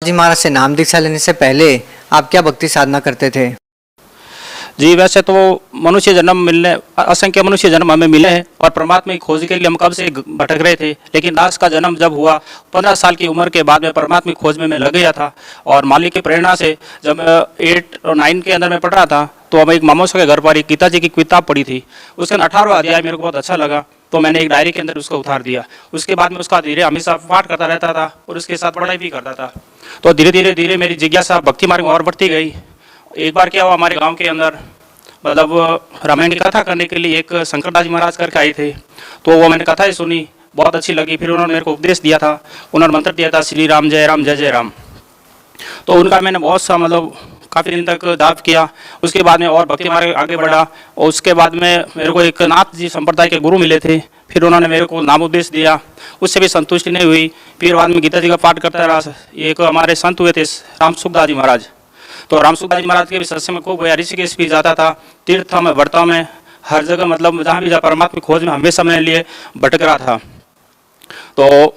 जी महाराज से नाम दीक्षा लेने से पहले आप क्या भक्ति साधना करते थे? जी वैसे तो मनुष्य जन्म मिलने असंख्य मनुष्य जन्म हमें मिले हैं और परमात्मा की खोज के लिए हम कब से भटक रहे थे। लेकिन दास का जन्म जब हुआ 15 साल की उम्र के बाद में परमात्मा की खोज में मैं लग गया था। और मालिक की प्रेरणा से जब मैं 8 और 9 के अंदर में पढ़ रहा था तो हम एक मामोसा के घर पर एक गीता जी की किताब पढ़ी थी। उसके 18वां अध्याय मेरे को बहुत अच्छा लगा तो मैंने एक डायरी के अंदर उसको उतार दिया। उसके बाद में उसका धीरे हमेशा पाठ करता रहता था और उसके साथ पढ़ाई भी करता था। तो धीरे धीरे मेरी जिज्ञासा भक्ति मार्ग में और बढ़ती गई। एक बार क्या हुआ, हमारे गाँव के अंदर मतलब रामायण की कथा करने के लिए एक शंकरदास जी महाराज करके आए थे। तो वो मैंने कथा ही सुनी, बहुत अच्छी लगी। फिर उन्होंने मेरे को उपदेश दिया था, उन्होंने मंत्र दिया था श्री राम जय जय राम। तो उनका मैंने बहुत सा मतलब काफ़ी दिन तक दाव किया। उसके बाद में और भक्ति मार्ग आगे बढ़ा और उसके बाद में मेरे को एक नाथ जी संप्रदाय के गुरु मिले थे। फिर उन्होंने मेरे को नाम उपदेश दिया, उससे भी संतुष्टि नहीं हुई। फिर बाद में गीता जी का पाठ करता रहा। एक हमारे संत हुए थे राम सुखदास जी महाराज। तो राम सुखदास जी महाराज के भी सत्संग में खूब ऋषिकेश भी जाता था, तीर्थों में व्रतों में हर जगह मतलब जहाँ भी जा परमात्मा की खोज में हमेशा मेरे लिए भटक रहा था। तो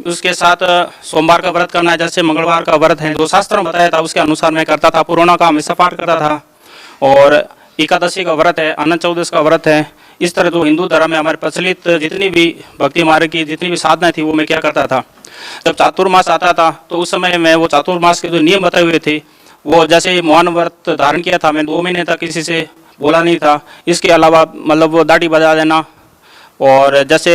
उसके साथ सोमवार का व्रत करना है, जैसे मंगलवार का व्रत है, जो शास्त्रों में बताया था उसके अनुसार मैं करता था। पुराणों का हमेशा पाठ करता था। और एकादशी का व्रत है, अनंत चौदस का व्रत है। इस तरह जो हिंदू धर्म में हमारे प्रचलित जितनी भी भक्ति मार्ग की जितनी भी साधनाएं थी वो मैं क्या करता था। जब चातुर्मास आता था तो उस समय मैं वो चातुर्मास के जो नियम बताए हुए थे वो, जैसे मौन व्रत धारण किया था मैं 2 महीने तक किसी से बोला नहीं था। इसके अलावा मतलब वो दाढ़ी बजा देना और जैसे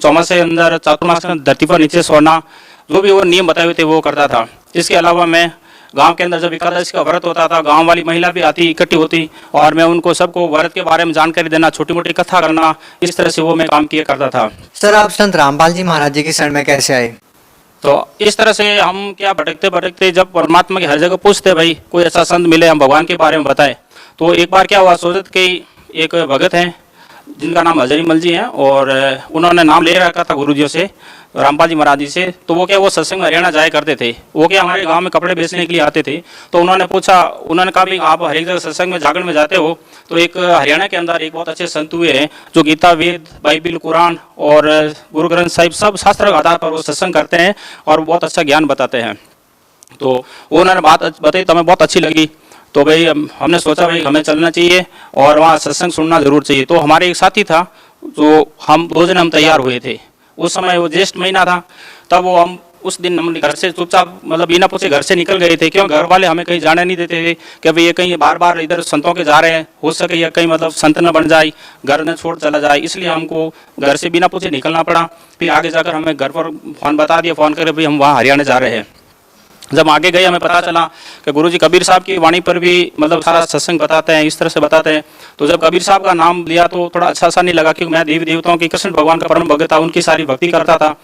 चौमास के अंदर चातुर्मास के अंदर धरती पर नीचे सोना, जो भी वो नियम बताए हुए थे वो करता था। इसके अलावा मैं गांव के अंदर जब एकादशी का व्रत होता था, गांव वाली महिला भी आती इकट्ठी होती और मैं उनको सबको व्रत के बारे में जानकारी देना, छोटी मोटी कथा करना, इस तरह से वो मैं काम किया करता था। सर आप संत रामपाल जी महाराज जी की शरण में कैसे आए? तो इस तरह से हम क्या भटकते भटकते जब परमात्मा की हर जगह पूछते भाई कोई ऐसा संत मिले हम भगवान के बारे में बताए। तो एक बार क्या हुआ, सोचत के एक भगत हैं जिनका नाम हजरीमल जी हैं और उन्होंने नाम ले रखा था गुरुजियों से, रामपाल जी महाराज जी से। तो वो क्या वो सत्संग में हरियाणा जाया करते थे। वो क्या हमारे गांव में कपड़े बेचने के लिए आते थे। तो उन्होंने पूछा, उन्होंने कहा भी आप हर एक जगह सत्संग में जागरण में जाते हो तो एक हरियाणा के अंदर एक बहुत अच्छे संत हुए हैं जो गीता वेद बाइबिल कुरान और गुरु ग्रंथ साहिब सब शास्त्र के आधार पर वो सत्संग करते हैं और बहुत अच्छा ज्ञान बताते हैं। तो उन्होंने बात बताई तो हमें बहुत अच्छी लगी। तो भाई हमने सोचा भाई हमें चलना चाहिए और वहाँ सत्संग सुनना जरूर चाहिए। तो हमारे एक साथी था जो हम 2 जन हम तैयार हुए थे। उस समय वो ज्येष्ठ महीना था। तब वो हम उस दिन हम घर से चुपचाप मतलब बिना पूछे घर से निकल गए थे, क्यों घर वाले हमें कहीं जाने नहीं देते थे कि भाई ये कहीं बार बार इधर संतों के जा रहे हैं, हो सके या कहीं मतलब संत न बन जाए, घर न छोड़ चला जाए। इसलिए हमको घर से बिना पूछे निकलना पड़ा। फिर आगे जाकर हमें घर पर फ़ोन बता दिया, फ़ोन करे भाई हम वहाँ हरियाणा जा रहे हैं। जब आगे गए हमें पता चला कि गुरुजी कबीर साहब की वाणी पर भी मतलब सारा सत्संग बताते हैं, इस तरह से बताते हैं। तो जब कबीर साहब का नाम लिया तो थोड़ा अच्छा सा नहीं लगा, क्योंकि मैं देवी देवताओं की कृष्ण भगवान का परम भगत था, उनकी सारी भक्ति करता था।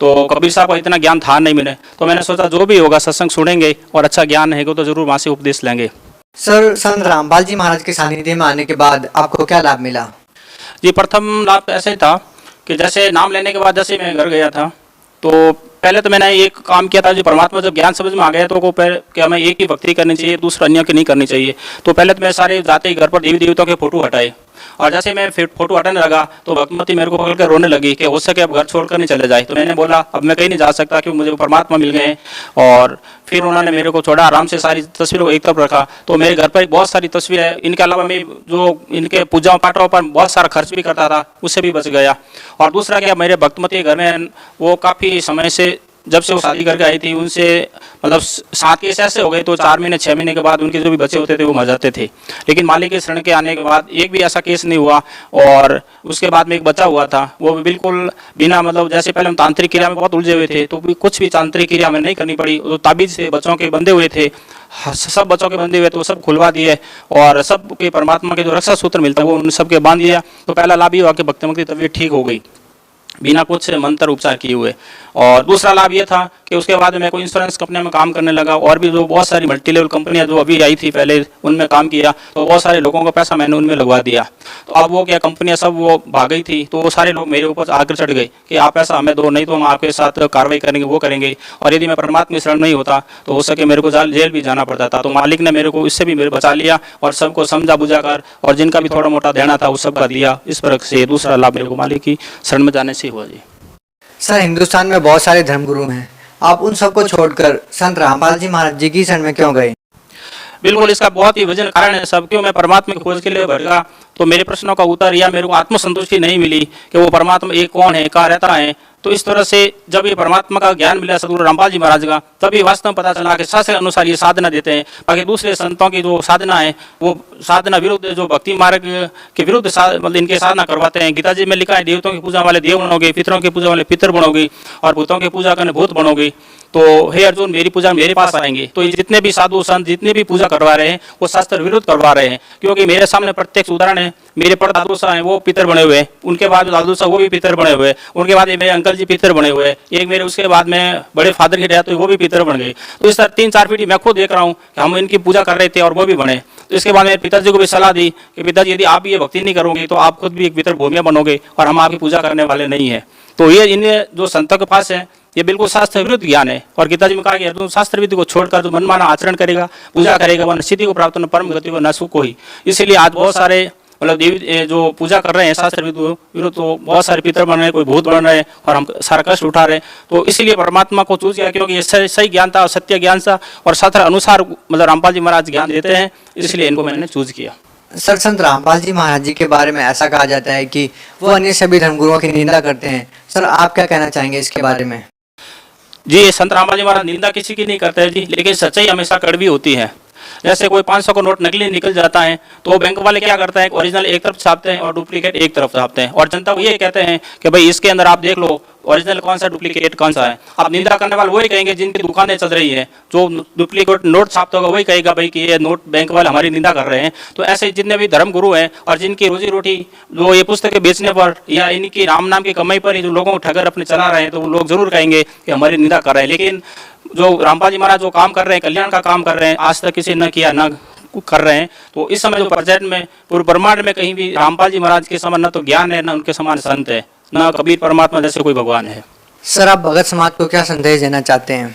तो कबीर साहब का इतना ज्ञान था नहीं मैंने। तो मैंने सोचा जो भी होगा सत्संग सुनेंगे और अच्छा ज्ञान है तो जरूर वहाँ से उपदेश लेंगे। सर संत रामपाल जी महाराज के सानिध्य में आने के बाद आपको क्या लाभ मिला? जी प्रथम लाभ ऐसे था कि जैसे नाम लेने के बाद जैसे मैं घर गया था तो पहले तो मैंने एक काम किया था, जो परमात्मा जब ज्ञान समझ में आ गया तो को पहले क्या मैं एक ही भक्ति करनी चाहिए, दूसरा अन्य की नहीं करनी चाहिए। तो पहले तो मैं सारे जाते ही घर पर देवी देवताओं के फोटो हटाए और जैसे मैं फिर फोटो हटाने लगा तो भक्तमती मेरे को पकड़ कर रोने लगी कि हो सके अब घर छोड़कर नहीं चले जाए। तो मैंने बोला अब मैं कहीं नहीं जा सकता क्योंकि मुझे परमात्मा मिल गए। और फिर उन्होंने मेरे को छोड़ा, आराम से सारी तस्वीरों को एक तरफ रखा। तो मेरे घर पर बहुत सारी तस्वीरें हैं। इनके अलावा मैं जो इनके पूजा पाठों पर बहुत सारा खर्च भी करता था, उससे भी बच गया। और दूसरा क्या, मेरे भक्तमती घर में वो काफ़ी समय से जब से वो शादी करके आई थी उनसे मतलब 7 केस ऐसे हो गए तो 4 महीने 6 महीने के बाद उनके जो भी बच्चे होते थे वो मर जाते थे। लेकिन मालिक के शरण के आने के बाद एक भी ऐसा केस नहीं हुआ। और उसके बाद में एक बच्चा हुआ था, वो भी बिल्कुल बिना मतलब जैसे पहले हम तांत्रिक क्रिया में बहुत उलझे हुए थे तो भी कुछ भी तांत्रिक क्रिया हमें नहीं करनी पड़ी। तो ताबीज से बच्चों के बंधे हुए थे, सब बच्चों के बंधे हुए तो सब खुलवा दिए और सब के परमात्मा के जो रक्षा सूत्र मिलता है वो उन सबके बांध दिया। तो पहला लाभ ये हुआ कि भक्तमती तबीयत ठीक हो गई बिना कुछ मंत्र उपचार किए हुए। और दूसरा लाभ ये था कि उसके बाद मैं कोई इंश्योरेंस कंपनी में काम करने लगा और भी जो बहुत सारी मल्टी लेवल कंपनियां जो अभी आई थी पहले उनमें काम किया। तो बहुत सारे लोगों का पैसा मैंने उनमें लगवा दिया। तो अब वो क्या कंपनियां सब वो भाग गई थी तो वो सारे लोग मेरे ऊपर आकर चढ़ गए कि आप पैसा हमें दो, नहीं तो हम आपके साथ कार्रवाई करेंगे, वो करेंगे। और यदि मैं परमात्मा की शरण नहीं होता तो हो सके मेरे को जेल भी जाना पड़ता था। तो मालिक ने मेरे को इससे भी मेरे बचा लिया और सबको समझा बुझा कर और जिनका भी थोड़ा मोटा देना था वो सबका दिया। इस प्रकार से दूसरा लाभ मेरे को मालिक की शरण में जाने से हुआ। जी सर हिंदुस्तान में बहुत सारे धर्मगुरु हैं, आप उन सबको छोड़कर संत रामपाल जी महाराज जी की शरण में क्यों गए? बिल्कुल, इसका बहुत ही वजन कारण है। सब क्यों मैं परमात्मा की खोज के लिए भटका, तो मेरे प्रश्नों का उत्तर या मेरे को आत्मसंतुष्टि नहीं मिली कि वो परमात्मा एक कौन है, कहाँ रहता है। तो इस तरह से जब ये परमात्मा का ज्ञान मिला सदगुरु रामपाल जी महाराज का, तभी वास्तव में पता चला कि शास्त्र अनुसार ये साधना देते हैं। बाकी दूसरे संतों की जो साधना है वो साधना विरुद्ध, जो भक्ति मार्ग के विरुद्ध मतलब इनके साधना करवाते हैं। गीता जी में लिखा है, देवताओं की पूजा वाले देव बनोगे, पितरों की पूजा वाले पितर बनोगे, और भूतों की पूजा करने भूत बनोगे। तो हे अर्जुन, मेरी पूजा मेरे पास आएंगे। तो ये जितने भी साधु संत जितने भी पूजा करवा रहे हैं वो शास्त्र विरुद्ध करवा रहे हैं, क्योंकि मेरे सामने प्रत्यक्ष उदाहरण है। मेरे पर दादू साहब हैं, वो पितर बने हुए हैं, उनके बाद दादू साहब वो भी पितर बने हुए हैं, उनके बाद मेरे अंकल जी पितर बने हुए हैं, एक मेरे उसके बाद में बड़े फादर की डेथ हुई, वो भी पितर बन गए। तो इस तरह 3-4 पीढ़ी मैं खुद देख रहा हूँ कि हम इनकी पूजा कर रहे थे और वो भी बने। तो इसके बाद मेरे पिताजी को भी सलाह दी कि पिताजी, यदि आप ये भक्ति नहीं करोगे तो आप खुद भी एक पितर भूमिया बनोगे और हम आपकी पूजा करने वाले नहीं है। तो ये इन जो संतों के पास है ये बिल्कुल शास्त्र विरुद्ध ज्ञान है। और गीता जी में कहा कि अर्जुन, शास्त्र विधि को छोड़कर जो मनमाना आचरण करेगा, पूजा करेगा, वह न सिद्धि को प्राप्त, न परम गति, न सुख को ही। इसीलिए आज बहुत सारे मतलब देवी जो पूजा कर रहे हैं शास्त्र विरुद्ध, तो बहुत सारे पितर बन रहे हैं, कोई भूत बन रहे हैं और हम सारा कष्ट उठा रहे हैं। तो इसीलिए परमात्मा को चूज किया, क्योंकि ये सही ज्ञान था और सत्य ज्ञान था और शास्त्र अनुसार मतलब रामपाल जी महाराज ज्ञान देते हैं, इसलिए इनको मैंने चूज किया। सर, संत रामपाल जी महाराज जी के बारे में ऐसा कहा जाता है कि वो अन्य सभी धर्मगुरुओं की निंदा करते हैं। सर, आप क्या कहना चाहेंगे इसके बारे में? जी, संत रामपाल जी महाराज निंदा किसी की नहीं करते हैं जी, लेकिन सच्चाई हमेशा कड़वी होती है। जैसे कोई 500 का नोट नकली निकल जाता है तो बैंक वाले क्या करते हैं, ओरिजिनल एक तरफ छापते हैं और डुप्लीकेट एक तरफ छापते हैं, और जनता को ये कहते हैं कि भाई इसके अंदर आप देख लो ओरिजिनल कौन सा डुप्लीकेट कौन सा है। अब निंदा करने वाले वही कहेंगे जिनकी दुकानें चल रही है, जो डुप्लीकेट नोट छापता होगा वही कहेगा भाई कि ये नोट बैंक वाले हमारी निंदा कर रहे हैं। तो ऐसे जितने भी धर्म गुरु हैं और जिनकी रोजी रोटी जो ये पुस्तकें बेचने पर या इनकी राम नाम की कमाई पर ही जो लोगों को ठगर अपने चला रहे हैं, तो वो लोग जरूर कहेंगे कि हमारी निंदा कर रहे हैं। लेकिन जो रामपाल जी महाराज जो काम कर रहे हैं, कल्याण का काम कर रहे हैं, आज तक किसी न किया न कर रहे हैं। तो इस समय जो प्रेजेंट में पूरे ब्रह्मांड में कहीं भी रामपाल जी महाराज के समान न तो ज्ञान है, न उनके समान संत है, न कबीर परमात्मा जैसे कोई भगवान है। सर, आप भगत समाज को क्या संदेश देना चाहते हैं?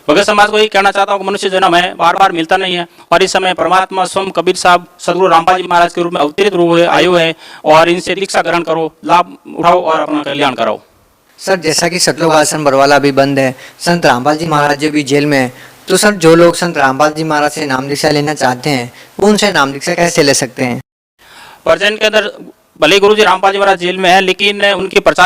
भगत समाज को यही कहना चाहता हूँ कि मनुष्य जन्म है, बार बार मिलता नहीं है, और इस समय परमात्मा स्वयं कबीर साहब सदगुरु रामपाल जी महाराज के रूप में अवतरित हुए आयु है, और इनसे दीक्षा ग्रहण करो, लाभ उठाओ और अपना कल्याण करो। सर, जैसा कि सतलोक आश्रम बरवाला अभी बंद है, संत रामपाल जी महाराज जी भी जेल में है, तो सर जो लोग संत रामपाल जी महाराज से नाम दीक्षा लेना चाहते हैं वो उनसे नाम दीक्षा कैसे ले सकते हैं? प्रेजेंट के अंदर भले गुरु जी रामपाल जी महाराज जेल में है, लेकिन उनके प्रचार